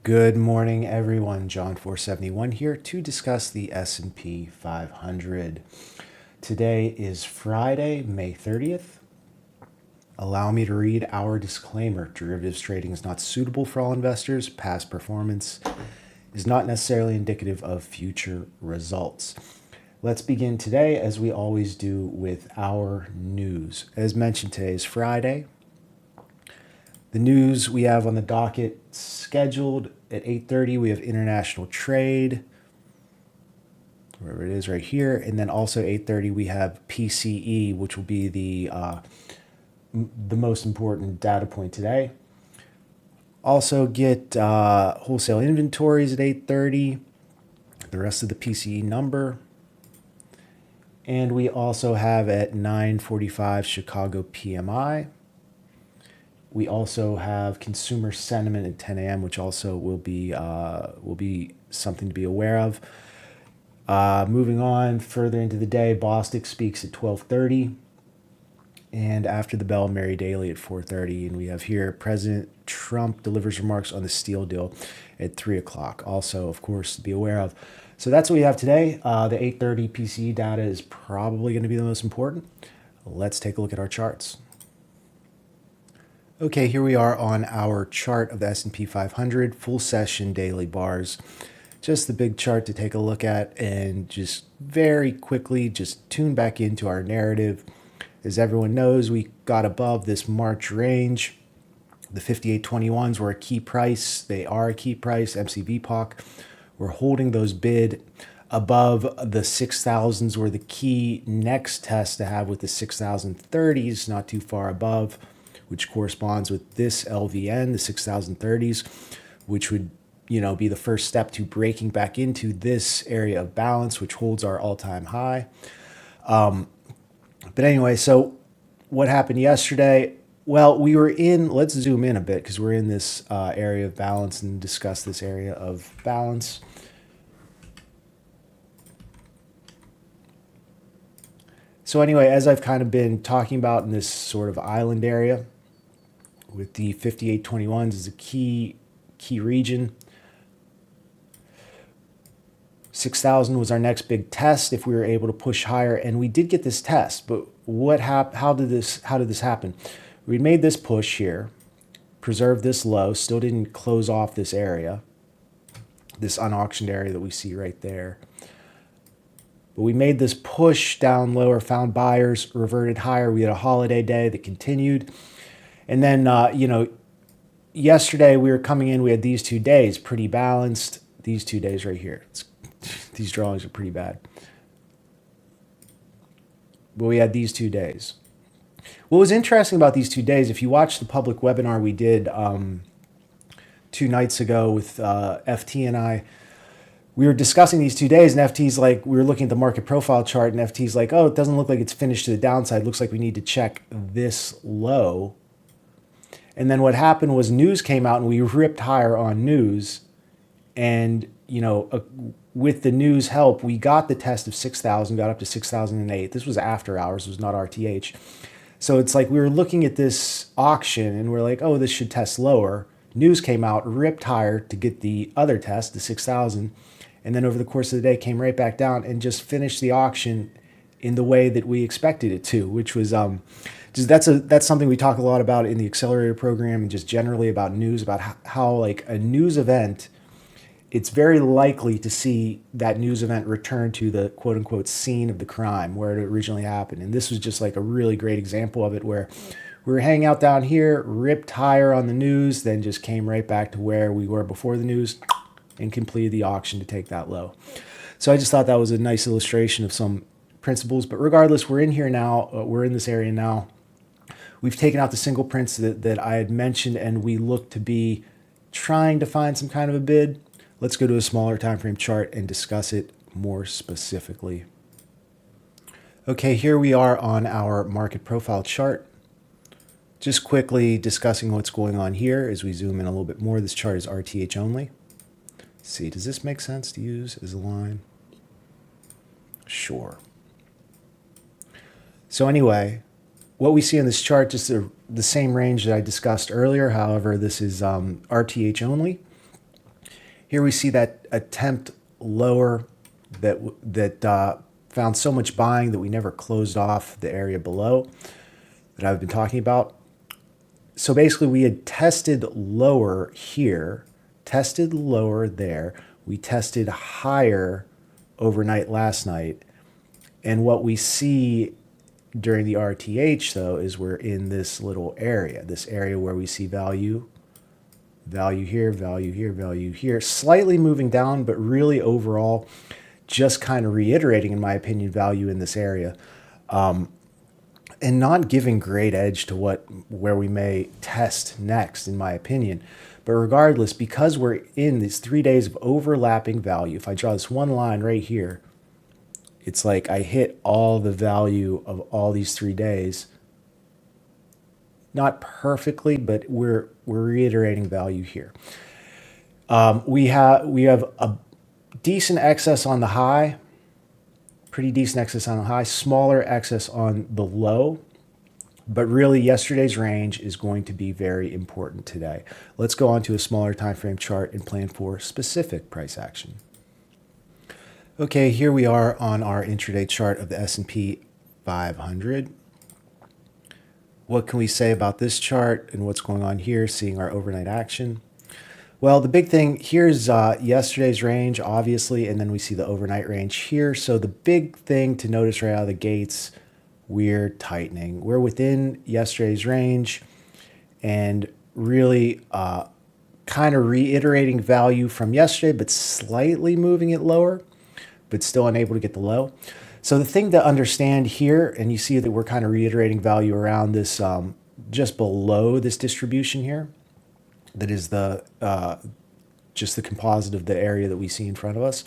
Good morning, everyone. John471 here to discuss the S&P 500. Today is Friday, May 30th. Allow me to read our disclaimer. Derivatives trading is not suitable for all investors. Past performance is not necessarily indicative of future results. Let's begin today, as we always do, with our news. As mentioned, today is Friday. The news we have on the docket scheduled at 8:30, we have international trade, wherever it is right here. And then also 8:30, we have PCE, which will be the most important data point today. Also get wholesale inventories at 8:30, the rest of the PCE number. And we also have at 9:45 Chicago PMI. We also have consumer sentiment at 10 a.m., which also will be something to be aware of. Moving on further into the day, Bostic speaks at 12:30, and after the bell, Mary Daly at 4:30. And we have here President Trump delivers remarks on the steel deal at 3 o'clock. Also, of course, to be aware of. So that's what we have today. The 8:30 PCE data is probably going to be the most important. Let's take a look at our charts. Okay, here we are on our chart of the S&P 500, full session daily bars. Just the big chart to take a look at and just very quickly just tune back into our narrative. As everyone knows, we got above this March range. The 5821s were a key price. They are a key price, MCV POC. We're holding those bid above the 6,000s were the key next test to have with the 6,030s, not too far above, which corresponds with this LVN, the 6,030s, which would, be the first step to breaking back into this area of balance, which holds our all-time high. But anyway, so what happened yesterday? Well, we were in, let's zoom in a bit because we're in this area of balance and discuss this area of balance. So anyway, as I've kind of been talking about in this sort of island area, with the 5821s is a key region. 6,000 was our next big test if we were able to push higher, and we did get this test. But what happened? How did this happen? We made this push here, preserved this low, still didn't close off this area, this unauctioned area that we see right there. But we made this push down lower, found buyers, reverted higher. We had a holiday day that continued. And then, yesterday we were coming in, we had these 2 days pretty balanced. These 2 days right here. These drawings are pretty bad. But we had these 2 days. What was interesting about these 2 days, if you watch the public webinar we did 2 nights ago with FT and I, we were discussing these 2 days, and FT's like, we were looking at the market profile chart, and FT's like, oh, it doesn't look like it's finished to the downside. It looks like we need to check this low. And then what happened was news came out and we ripped higher on news. And, with the news help, we got the test of 6,000, got up to 6,008. This was after hours, it was not RTH. So it's like we were looking at this auction and we're like, oh, this should test lower. News came out, ripped higher to get the other test, the 6,000. And then over the course of the day came right back down and just finished the auction in the way that we expected it to, which was that's something we talk a lot about in the accelerator program and just generally about news, about how like a news event, it's very likely to see that news event return to the quote unquote scene of the crime where it originally happened. And this was just like a really great example of it, where we were hanging out down here, ripped higher on the news, then just came right back to where we were before the news and completed the auction to take that low. So I just thought that was a nice illustration of some principles. But regardless, we're in here now, we're in this area now. We've taken out the single prints that I had mentioned, and we look to be trying to find some kind of a bid. Let's go to a smaller time frame chart and discuss it more specifically. Okay, here we are on our market profile chart. Just quickly discussing what's going on here as we zoom in a little bit more. This chart is RTH only. Let's see, does this make sense to use as a line? Sure. So anyway, what we see in this chart, just the same range that I discussed earlier. However, this is RTH only. Here we see that attempt lower that found so much buying that we never closed off the area below that I've been talking about. So basically we had tested lower here, tested lower there. We tested higher overnight last night. And what we see during the RTH though is we're in this little area, this area where we see value here, value here, value here, slightly moving down, but really overall just kind of reiterating, in my opinion, value in this area. And not giving great edge to where we may test next, in my opinion. But regardless, because we're in these 3 days of overlapping value, if I draw this one line right here, it's like I hit all the value of all these 3 days. Not perfectly, but we're reiterating value here. We have a decent excess on the high, pretty decent excess on the high, smaller excess on the low. But really, yesterday's range is going to be very important today. Let's go on to a smaller time frame chart and plan for specific price action. Okay, here we are on our intraday chart of the S&P 500. What can we say about this chart and what's going on here, seeing our overnight action? Well, the big thing here's yesterday's range, obviously, and then we see the overnight range here. So the big thing to notice right out of the gates, we're tightening. We're within yesterday's range and really kind of reiterating value from yesterday, but slightly moving it lower, but still unable to get the low. So the thing to understand here, and you see that we're kind of reiterating value around this, just below this distribution here, that is the just the composite of the area that we see in front of us.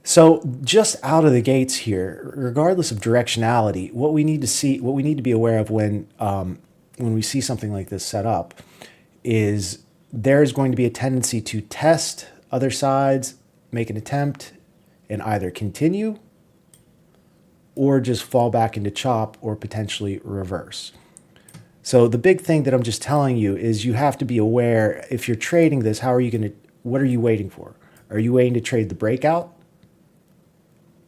So just out of the gates here, regardless of directionality, what we need to be aware of when we see something like this set up is there's going to be a tendency to test other sides, make an attempt, and either continue or just fall back into chop or potentially reverse. So the big thing that I'm just telling you is you have to be aware, if you're trading this, what are you waiting for? Are you waiting to trade the breakout?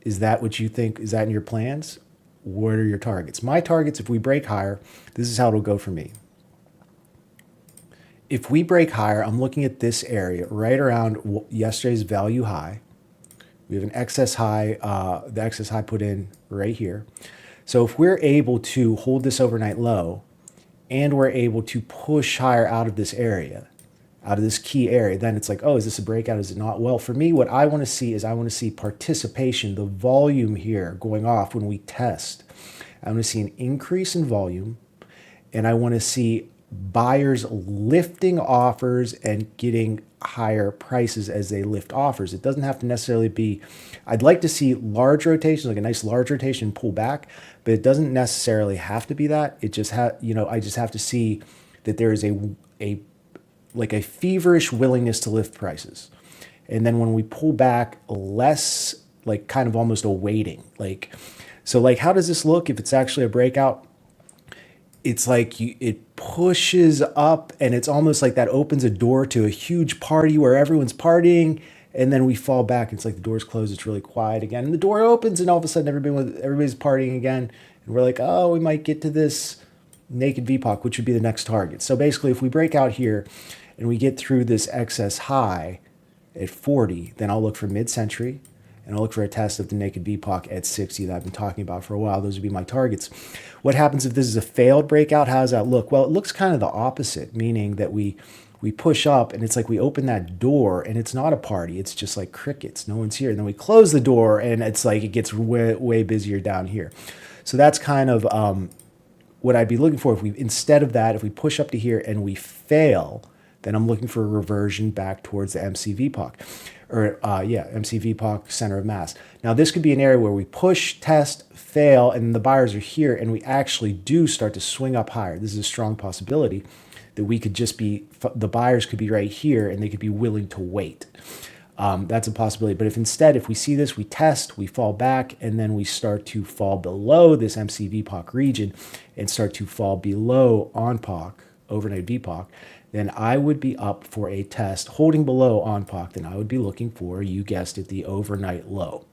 Is that what you think? Is that in your plans? What are your targets? My targets, if we break higher, this is how it'll go for me. If we break higher, I'm looking at this area right around yesterday's value high. We have an excess high, the excess high put in right here. So if we're able to hold this overnight low and we're able to push higher out of this area, out of this key area, then it's like, oh, is this a breakout? Is it not? Well, for me, what I want to see is I want to see participation, the volume here going off when we test. I want to see an increase in volume, and I want to see buyers lifting offers and getting higher prices as they lift offers. It doesn't have to necessarily be, I'd like to see large rotations, like a nice large rotation pull back, but it doesn't necessarily have to be that. It just I just have to see that there is a feverish willingness to lift prices. And then when we pull back, less like kind of almost a waiting. So how does this look if it's actually a breakout? It's like it pushes up and it's almost like that opens a door to a huge party where everyone's partying, and then we fall back. It's like the door's closed, it's really quiet again. And the door opens and all of a sudden everybody's partying again. And we're like, oh, we might get to this naked VPOC, which would be the next target. So basically, if we break out here and we get through this excess high at 40, then I'll look for mid-century and I'll look for a test of the naked VPOC at 60 that I've been talking about for a while. Those would be my targets. What happens if this is a failed breakout? How does that look? Well, it looks kind of the opposite, meaning that we push up and it's like we open that door and it's not a party. It's just like crickets. No one's here. And then we close the door and it's like it gets way busier down here. So that's kind of what I'd be looking for. Instead of that, if we push up to here and we fail, then I'm looking for a reversion back towards the MCVPOC. MCVPOC center of mass. Now this could be an area where we push, test, fail, and the buyers are here and we actually do start to swing up higher. This is a strong possibility that we could just the buyers could be right here and they could be willing to wait. That's a possibility. But if we see this, we test, we fall back, and then we start to fall below this MCVPOC region and start to fall below on POC, overnight VPOC, then I would be up for a test holding below on-POC. Then I would be looking for, you guessed it, the overnight low.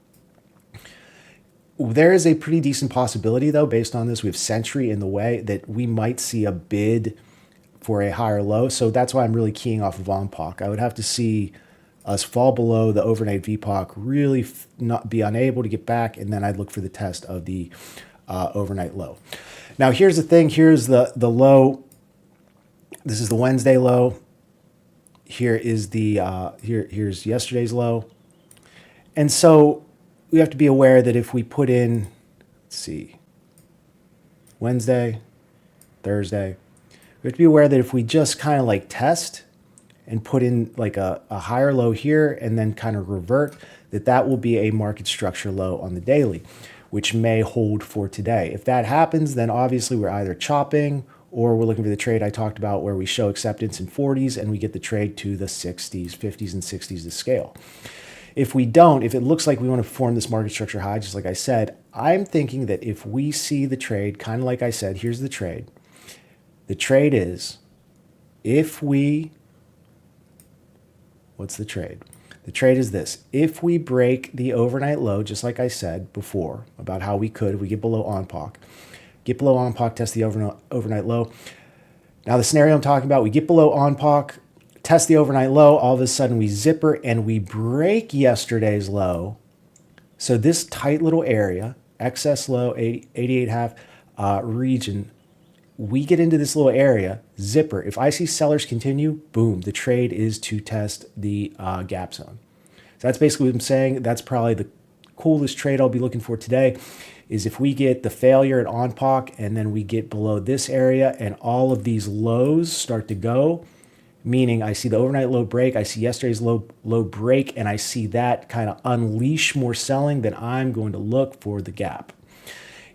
There is a pretty decent possibility, though, based on this, we have Century in the way, that we might see a bid for a higher low. So that's why I'm really keying off of on-POC. I would have to see us fall below the overnight VPOC, really not be unable to get back, and then I'd look for the test of the overnight low. Now, here's the thing. Here's the low. This is the Wednesday low. Here is the here's yesterday's low. And so we have to be aware that if we put in, let's see, Wednesday, Thursday, we have to be aware that if we just kind of like test and put in like a higher low here and then kind of revert, that will be a market structure low on the daily, which may hold for today. If that happens, then obviously we're either chopping or we're looking for the trade I talked about where we show acceptance in 40s and we get the trade to the 60s, 50s, and 60s to scale. If we don't, if it looks like we want to form this market structure high, just like I said, I'm thinking that if we see the trade, kind of like I said, here's the trade. The trade is if we, what's the trade? The trade is this. If we break the overnight low, just like I said before about how we could, if we get below on-POC, get below on-POC, test the overnight low. Now the scenario I'm talking about, we get below on-POC, test the overnight low, all of a sudden we zipper and we break yesterday's low. So this tight little area, excess low, 88.5 region, we get into this little area, zipper. If I see sellers continue, boom, the trade is to test the gap zone. So that's basically what I'm saying. That's probably the coolest trade I'll be looking for today is if we get the failure at on-POC and then we get below this area and all of these lows start to go, meaning I see the overnight low break, I see yesterday's low break, and I see that kind of unleash more selling, then I'm going to look for the gap.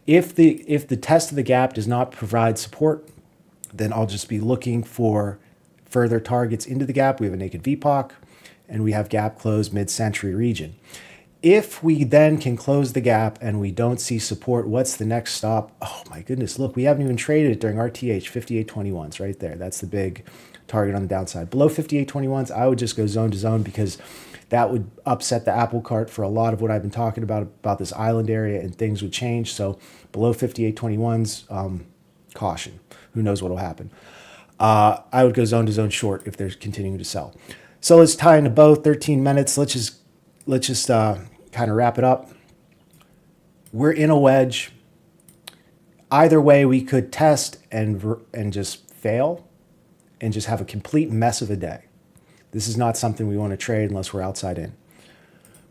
If the test of the gap does not provide support, then I'll just be looking for further targets into the gap. We have a naked VPOC, and we have gap close mid-century region. If we then can close the gap and we don't see support, what's the next stop? Oh my goodness, look, we haven't even traded it during RTH, 58.21s right there. That's the big target on the downside. Below 58.21s, I would just go zone to zone because that would upset the apple cart for a lot of what I've been talking about this island area, and things would change. So below 58.21s, caution. Who knows what will happen. I would go zone to zone short if they're continuing to sell. So let's tie into both 13 minutes. Let's just kind of wrap it up. We're in a wedge. Either way, we could test and just fail and just have a complete mess of a day. This is not something we want to trade unless we're outside in.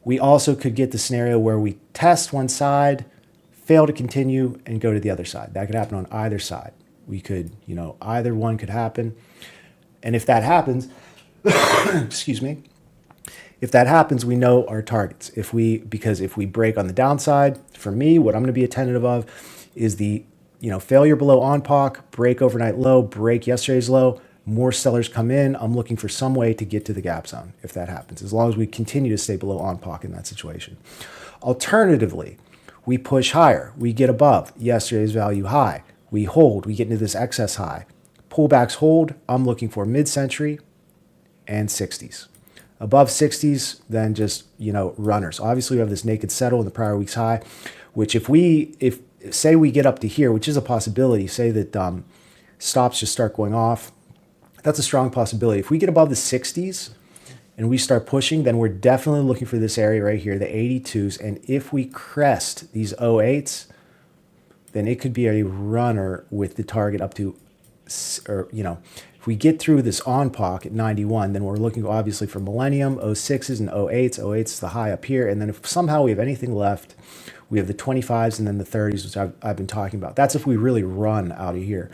We also could get the scenario where we test one side, fail to continue, and go to the other side. That could happen on either side. We could, either one could happen. And if that happens, excuse me, if that happens, we know our targets. Because if we break on the downside, for me, what I'm going to be attentive of is the, failure below on-POC, break overnight low, break yesterday's low, more sellers come in. I'm looking for some way to get to the gap zone if that happens, as long as we continue to stay below on-POC in that situation. Alternatively, we push higher. We get above yesterday's value high. We hold. We get into this excess high. Pullbacks hold. I'm looking for mid-century and 60s. Above 60s, then just, runners. Obviously, we have this naked settle in the prior week's high, which if say we get up to here, which is a possibility, say that stops just start going off, that's a strong possibility. If we get above the 60s and we start pushing, then we're definitely looking for this area right here, the 82s. And if we crest these 08s, then it could be a runner with the target up to, if we get through this on-POC at 91, then we're looking obviously for Millennium, 06s and 08s. 08s is the high up here. And then if somehow we have anything left, we have the 25s and then the 30s, which I've been talking about. That's if we really run out of here.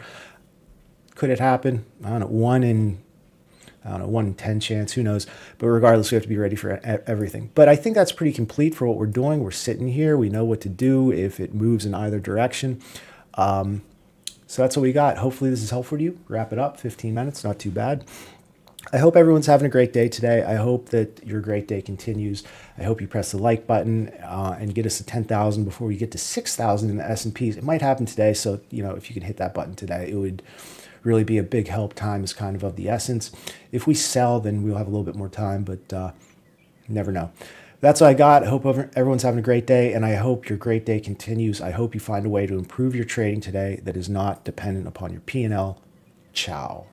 Could it happen? I don't know, 1 in 10 chance, who knows? But regardless, we have to be ready for everything. But I think that's pretty complete for what we're doing. We're sitting here. We know what to do if it moves in either direction. So that's what we got. Hopefully this is helpful to you. Wrap it up, 15 minutes, not too bad. I hope everyone's having a great day today. I hope that your great day continues. I hope you press the like button and get us to 10,000 before we get to 6,000 in the S&Ps. It might happen today. So, if you can hit that button today, it would really be a big help. Time is kind of the essence. If we sell, then we'll have a little bit more time, but never know. That's what I got. I hope everyone's having a great day, and I hope your great day continues. I hope you find a way to improve your trading today that is not dependent upon your P&L. Ciao.